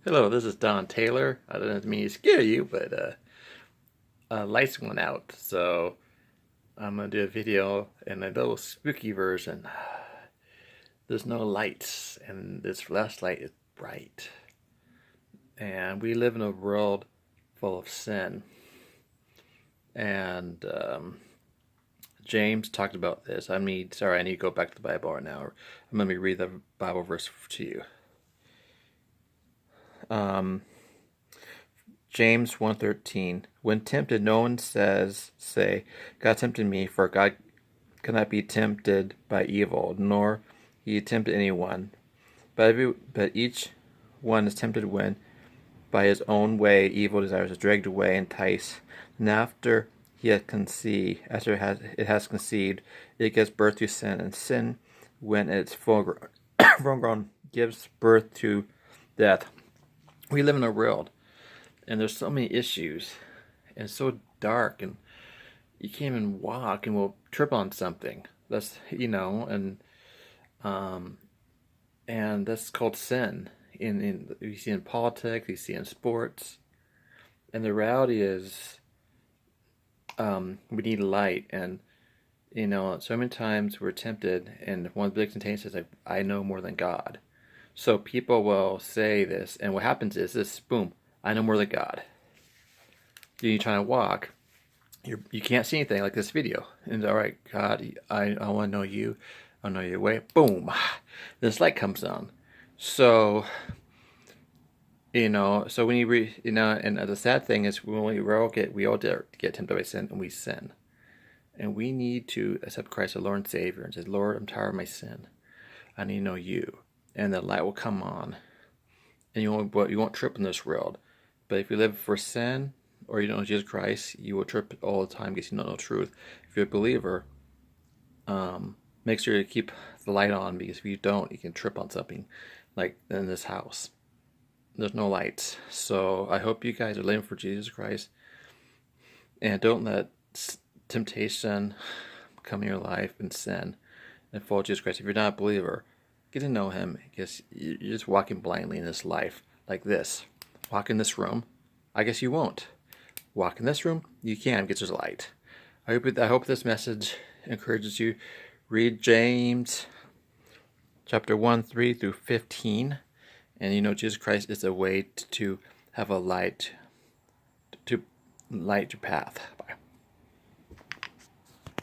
Hello, this is Don Taylor. I don't mean to scare you, but lights went out, so I'm gonna do a video in a little spooky version. There's no lights, and this flashlight is bright. And we live in a world full of sin. And James talked about this. I need to go back to the Bible right now. Let me read the Bible verse to you. James 1:13. When tempted, no one say, God tempted me, for God cannot be tempted by evil, nor he tempted anyone. But each one is tempted when, by his own way, evil desires are dragged away, enticed. And after it has conceived, it gives birth to sin. And sin, when it's full grown, gives birth to death. We live in a world, and there's so many issues, and it's so dark, and you can't even walk, and we'll trip on something. And that's called sin. You see in politics, you see in sports, and the reality is, we need light, and so many times we're tempted, and one of the big temptations is like, I know more than God. So people will say this, and what happens is this: boom, I know more than God. You're trying to walk, you can't see anything like this video. And all right, God, I want to know you. I know your way. Boom, this light comes on. So so when you and the sad thing is when we all get tempted by sin, and we sin, and we need to accept Christ as Lord and Savior and say, Lord, I'm tired of my sin. I need to know you, and the light will come on, and you won't trip in this world. But if you live for sin, or you don't know Jesus Christ, you will trip all the time because you don't know truth. If you're a believer, make sure you keep the light on, because if you don't, you can trip on something, like in this house. There's no lights. So I hope you guys are living for Jesus Christ, and don't let temptation come in your life and sin, and follow Jesus Christ. If you're not a believer, get to know him, because you're just walking blindly in this life like this. Walk in this room, I guess you won't. Walk in this room, you can, because there's light. I hope this message encourages you. Read James chapter 1:3-15, and Jesus Christ is a way to have a light to light your path.